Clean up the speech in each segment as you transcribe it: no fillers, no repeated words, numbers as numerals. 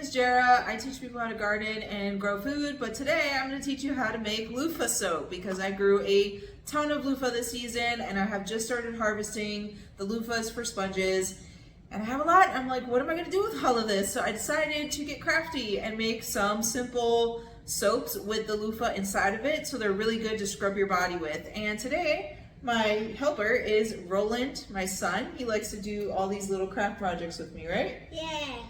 is Jerra. I teach people how to garden and grow food, but today I'm going to teach you how to make loofah soap because I grew a ton of loofah this season and I have just started harvesting the loofahs for sponges. And I have a lot. I'm like, what am I going to do with all of this? So I decided to get crafty and make some simple soaps with the loofah inside of it, so they're really good to scrub your body with. And today my helper is Roland, my son. He likes to do all these little craft projects with me, right? Yes.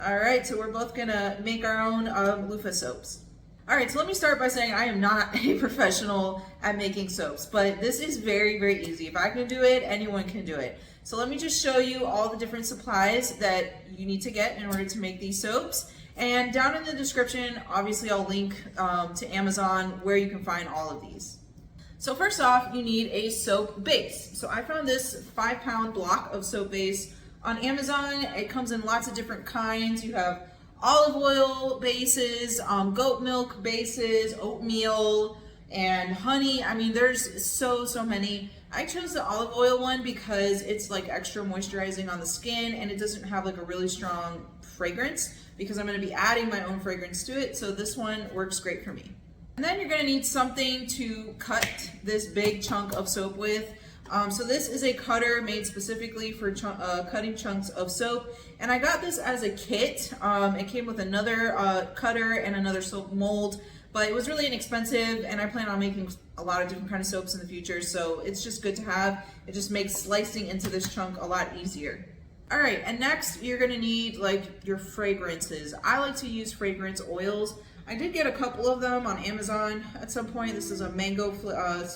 All right, so we're both gonna make our own loofah soaps. All right, so let me start by saying I am not a professional at making soaps, but this is very, very easy. If I can do it, anyone can do it. So let me just show you all the different supplies that you need to get in order to make these soaps. And down in the description, obviously I'll link to Amazon where you can find all of these. So first off, you need a soap base. So I found this 5-pound block of soap base on Amazon. It comes in lots of different kinds. You have olive oil bases, goat milk bases, oatmeal, and honey. I mean, there's so many. I chose the olive oil one because it's like extra moisturizing on the skin and it doesn't have like a really strong fragrance because I'm going to be adding my own fragrance to it. So this one works great for me. And then you're going to need something to cut this big chunk of soap with. So this is a cutter made specifically for cutting chunks of soap. And I got this as a kit. It came with another cutter and another soap mold, but it was really inexpensive and I plan on making a lot of different kinds of soaps in the future. So it's just good to have. It just makes slicing into this chunk a lot easier. All right, and next you're gonna need like your fragrances. I like to use fragrance oils. I did get a couple of them on Amazon at some point. This is a mango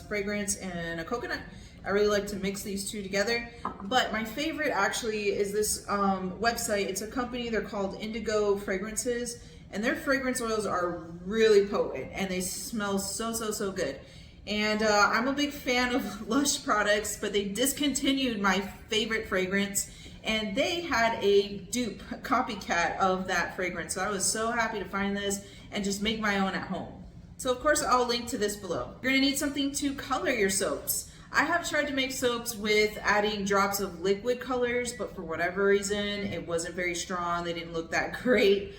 fragrance and a coconut. I really like to mix these two together. But my favorite actually is this website. It's a company, they're called Indigo Fragrances. And their fragrance oils are really potent and they smell so good. And I'm a big fan of Lush products, but they discontinued my favorite fragrance and they had a dupe copycat of that fragrance. So I was so happy to find this and just make my own at home. So of course I'll link to this below. You're gonna need something to color your soaps. I have tried to make soaps with adding drops of liquid colors, but for whatever reason, it wasn't very strong. They didn't look that great.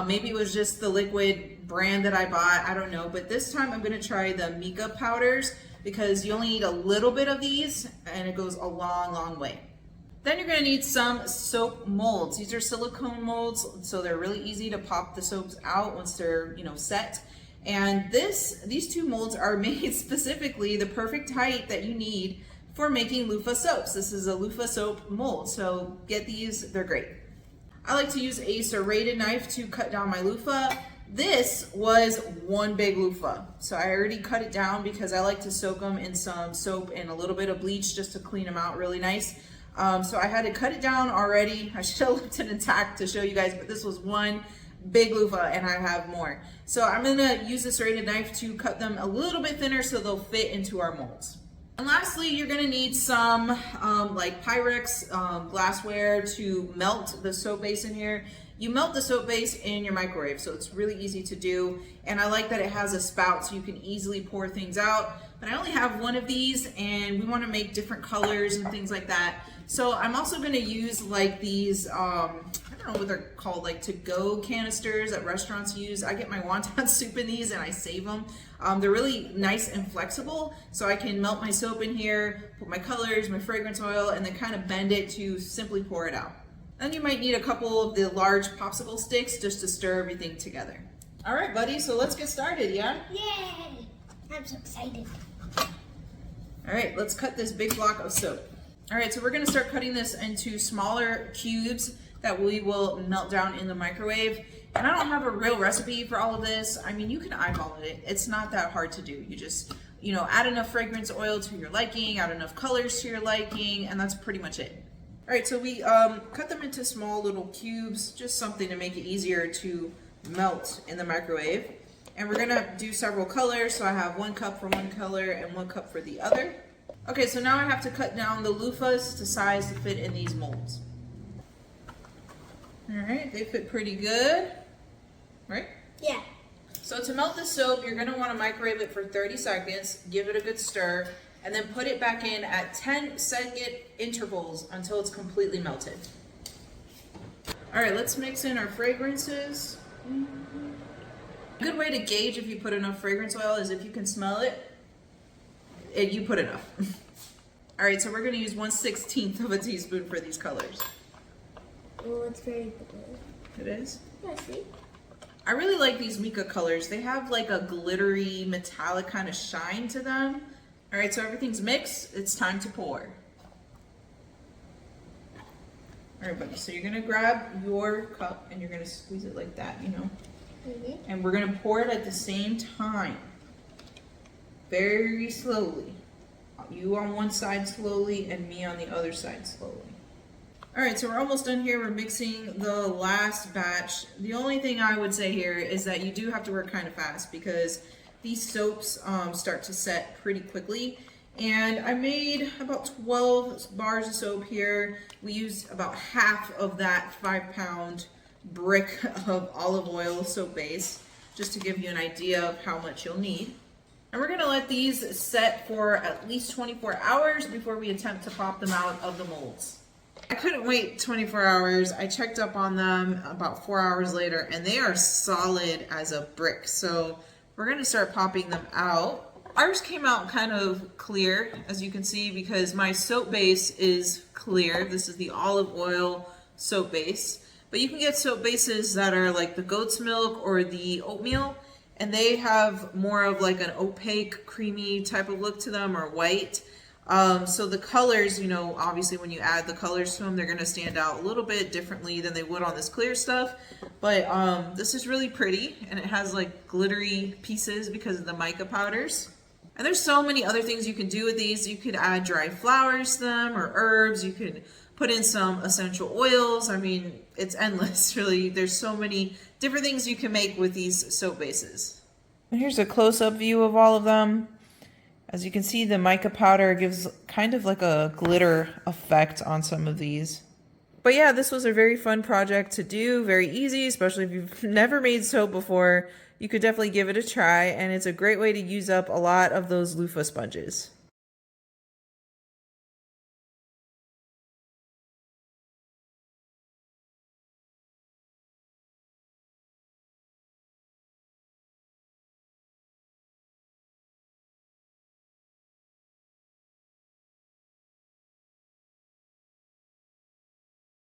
Maybe it was just the liquid brand that I bought, I don't know. But this time I'm gonna try the mica powders because you only need a little bit of these and it goes a long way. Then you're gonna need some soap molds. These are silicone molds, so they're really easy to pop the soaps out once they're, set. And these two molds are made specifically the perfect height that you need for making loofah soaps. This is a loofah soap mold, so get these, they're great. I like to use a serrated knife to cut down my loofah. This was one big loofah, so I already cut it down because I like to soak them in some soap and a little bit of bleach just to clean them out really nice. So I had to cut it down already. I should have left it intact to show you guys, but this was one big loofah and I have more. So I'm gonna use this serrated knife to cut them a little bit thinner so they'll fit into our molds. And lastly, you're gonna need some like Pyrex glassware to melt the soap base in here. You melt the soap base in your microwave, so it's really easy to do. And I like that it has a spout so you can easily pour things out. But I only have one of these and we wanna make different colors and things like that. So I'm also gonna use like these, I don't know what they're called, like to-go canisters that restaurants use. I get my wonton soup in these and I save them. They're really nice and flexible, so I can melt my soap in here, put my colors, my fragrance oil, and then kind of bend it to simply pour it out. Then you might need a couple of the large popsicle sticks just to stir everything together. All right, buddy, so let's get started, yeah? Yay! I'm so excited. All right, let's cut this big block of soap. All right, so we're gonna start cutting this into smaller cubes that we will melt down in the microwave. And I don't have a real recipe for all of this. I mean, you can eyeball it. It's not that hard to do. You just, add enough fragrance oil to your liking, add enough colors to your liking, and that's pretty much it. All right, so we cut them into small little cubes, just something to make it easier to melt in the microwave. And we're gonna do several colors. So I have 1 cup for one color and 1 cup for the other. Okay, so now I have to cut down the loofahs to size to fit in these molds. All right, they fit pretty good, right? Yeah. So to melt the soap, you're gonna wanna microwave it for 30 seconds, give it a good stir, and then put it back in at 10-second intervals until it's completely melted. All right, let's mix in our fragrances. A good way to gauge if you put enough fragrance oil is if you can smell it, you put enough. All right, so we're gonna use 1/16 of a teaspoon for these colors. Oh, it's very good. It is? Yeah, see? I really like these mica colors. They have like a glittery, metallic kind of shine to them. All right, so everything's mixed. It's time to pour. All right, buddy, so you're gonna grab your cup and you're gonna squeeze it like that, you know? Mm-hmm. And we're gonna pour it at the same time. Very slowly. You on one side slowly and me on the other side slowly. All right, so we're almost done here. We're mixing the last batch. The only thing I would say here is that you do have to work kind of fast because these soaps start to set pretty quickly. And I made about 12 bars of soap here. We used about half of that 5-pound brick of olive oil soap base, just to give you an idea of how much you'll need. And we're gonna let these set for at least 24 hours before we attempt to pop them out of the molds. I couldn't wait 24 hours. I checked up on them about 4 hours later and they are solid as a brick. So we're gonna start popping them out. Ours came out kind of clear, as you can see, because my soap base is clear. This is the olive oil soap base. But you can get soap bases that are like the goat's milk or the oatmeal, and they have more of like an opaque, creamy type of look to them, or white. So the colors, you know, obviously when you add the colors to them, they're gonna stand out a little bit differently than they would on this clear stuff. But this is really pretty, and it has like glittery pieces because of the mica powders. And there's so many other things you can do with these. You could add dried flowers to them or herbs. You could put in some essential oils. I mean, it's endless, really. There's so many different things you can make with these soap bases. And here's a close-up view of all of them. As you can see, the mica powder gives kind of like a glitter effect on some of these. But yeah, this was a very fun project to do, very easy, especially if you've never made soap before. You could definitely give it a try, and it's a great way to use up a lot of those loofah sponges.